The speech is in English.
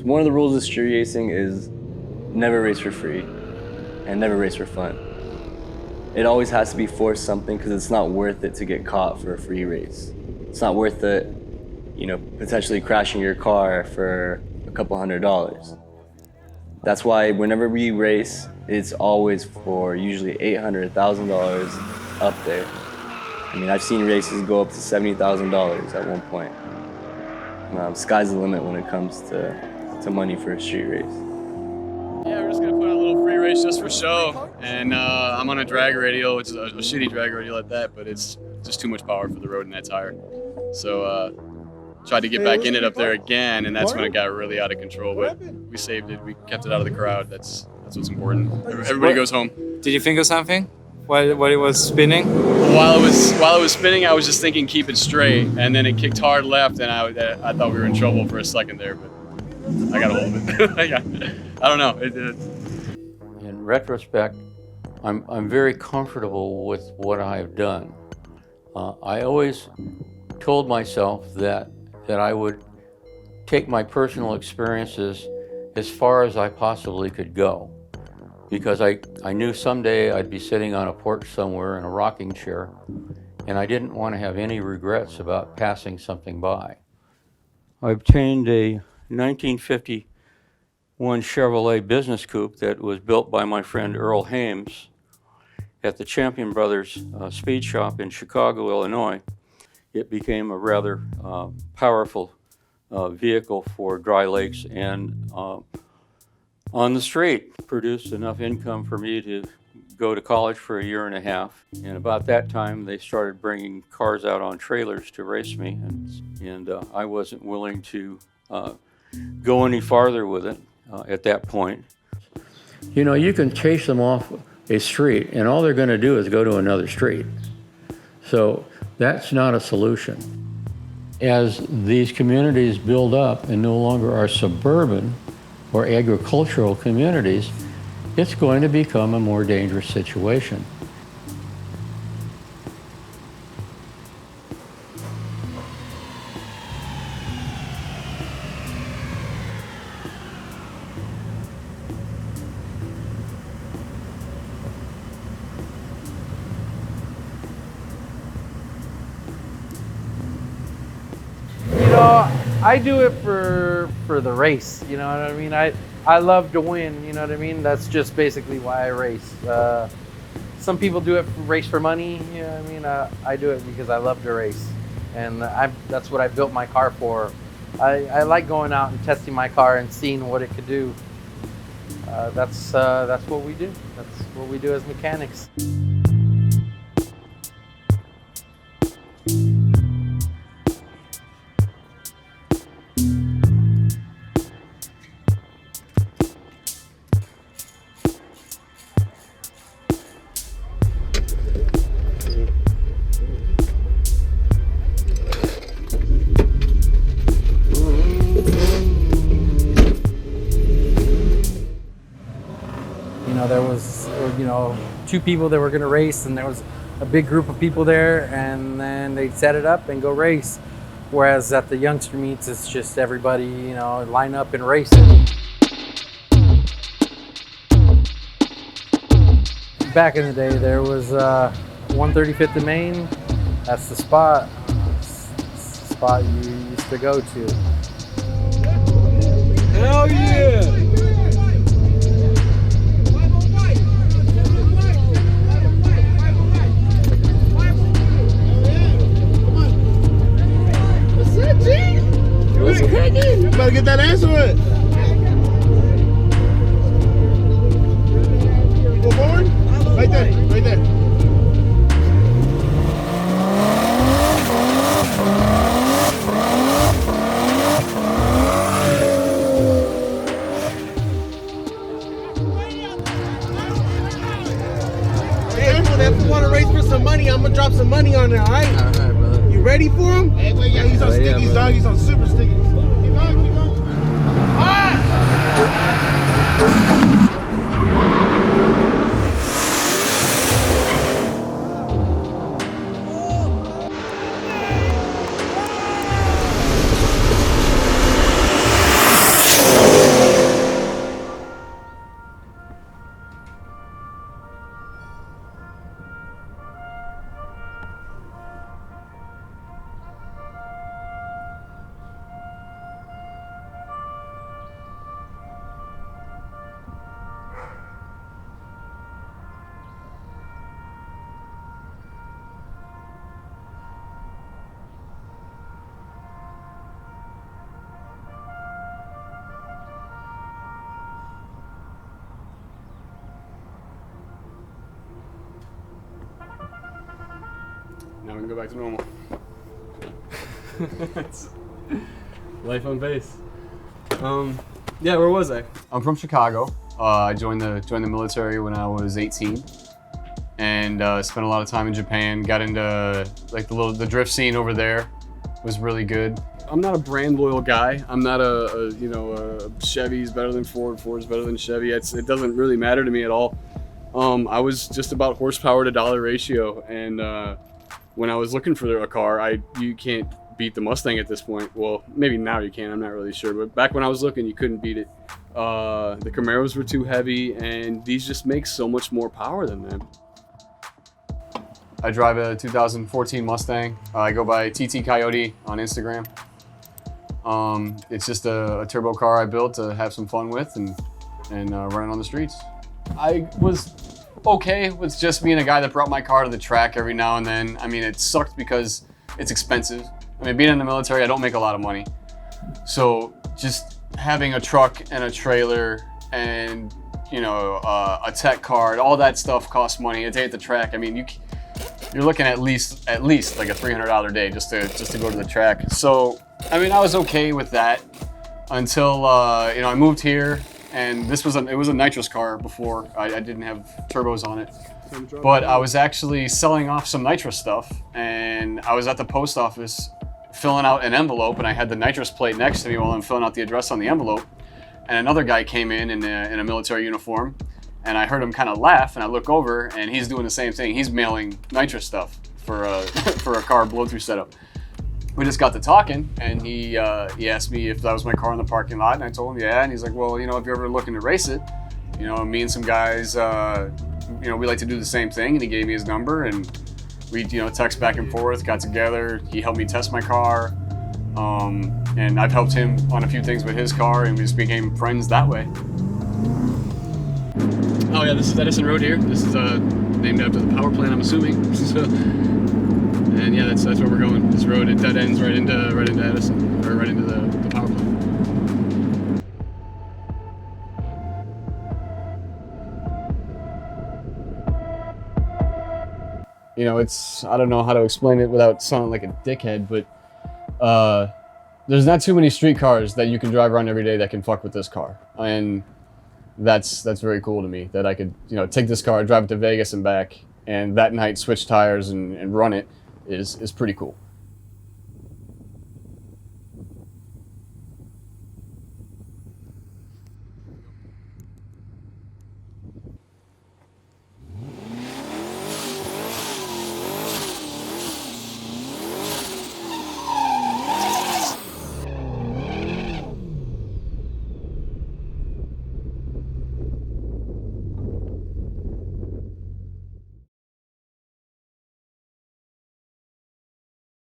One of the rules of street racing is never race for free and never race for fun. It always has to be for something because it's not worth it to get caught for a free race. It's not worth it, potentially crashing your car for a couple $100s. That's why whenever we race, it's always for usually $800, $1,000 up there. I mean, I've seen races go up to $70,000 at one point. Sky's the limit when it comes to money for a street race. Yeah, we're just gonna put on a little free race just for show, and I'm on a drag radial, which is a shitty drag radial at that, but it's just too much power for the road in that tire. So tried to get back in it up there again, and that's when it got really out of control. But we saved it. We kept it out of the crowd. That's what's important. Everybody goes home. Did you think of something while it was spinning? While it was spinning, I was just thinking keep it straight, and then it kicked hard left, and I thought we were in trouble for a second there, but I got a hold of it. I don't know. In retrospect, I'm very comfortable with what I've done. I always told myself that I would take my personal experiences as far as I possibly could go, because I knew someday I'd be sitting on a porch somewhere in a rocking chair, and I didn't want to have any regrets about passing something by. I obtained a 1951 Chevrolet business coupe that was built by my friend Earl Hames at the Champion Brothers speed shop in Chicago, Illinois. It became a rather powerful vehicle for dry lakes and on the street. Produced enough income for me to go to college for a year and a half. And about that time, they started bringing cars out on trailers to race me, and I wasn't willing to go any farther with it at that point. You can chase them off a street, and all they're going to do is go to another street. So that's not a solution. As these communities build up and no longer are suburban or agricultural communities, it's going to become a more dangerous situation. I do it for the race, you know what I mean? I love to win, you know what I mean? That's just basically why I race. Some people do it race for money, you know what I mean? I do it because I love to race, and that's what I built my car for. I like going out and testing my car and seeing what it could do. That's what we do. That's what we do as mechanics. There was, two people that were going to race, and there was a big group of people there, and then they'd set it up and go race. Whereas at the youngster meets, it's just everybody, line up and race. Back in the day, there was 135th and Main. That's the spot. It's the spot you used to go to. Hell yeah! What's cracking? You better get that answer right. Go forward. Right there. Right there. Hey, if you want to race for some money, I'm gonna drop some money on there. All right. All right, brother. You ready for him? Hey, wait, yeah, he's on stickies, dog. He's on super stickies. Keep going, keep going. Ah! we can go back to normal. Life on base. Yeah, where was I? I'm from Chicago. I joined the military when I was 18, and spent a lot of time in Japan. Got into like the drift scene over there. Was really good. I'm not a brand loyal guy. I'm not a Chevy's better than Ford, Ford's better than Chevy. It doesn't really matter to me at all. I was just about horsepower to dollar ratio, and when I was looking for a car, you can't beat the Mustang at this point. Well, maybe now you can, I'm not really sure, but back when I was looking, you couldn't beat it. The Camaros were too heavy, and these just make so much more power than them. I drive a 2014 Mustang. I go by TT Coyote on Instagram. It's just a turbo car I built to have some fun with and run it on the streets. I was okay with just being a guy that brought my car to the track every now and then. I mean, it sucked because it's expensive. I mean, being in the military, I don't make a lot of money. So just having a truck and a trailer and, a tech card, all that stuff costs money. A day at the track, I mean, you're looking at least like a $300 day just to go to the track. So, I mean, I was okay with that until, I moved here, and it was a nitrous car before. I didn't have turbos on it. But I was actually selling off some nitrous stuff, and I was at the post office filling out an envelope, and I had the nitrous plate next to me while I'm filling out the address on the envelope. And another guy came in a military uniform, and I heard him kind of laugh, and I look over, and he's doing the same thing. He's mailing nitrous stuff for a car blow-through setup. We just got to talking, and he asked me if that was my car in the parking lot, and I told him yeah. And he's like, well, if you're ever looking to race it, me and some guys, we like to do the same thing. And he gave me his number, and we text back and forth, got together. He helped me test my car, and I've helped him on a few things with his car, and we just became friends that way. Oh yeah, this is Edison Road here. This is named after the power plant, I'm assuming. So, and yeah, that's where we're going. This road, it dead ends right into Edison, or right into the power plant. I don't know how to explain it without sounding like a dickhead, but there's not too many street cars that you can drive around every day that can fuck with this car. And that's very cool to me, that I could, take this car, drive it to Vegas and back, and that night switch tires and run it is pretty cool.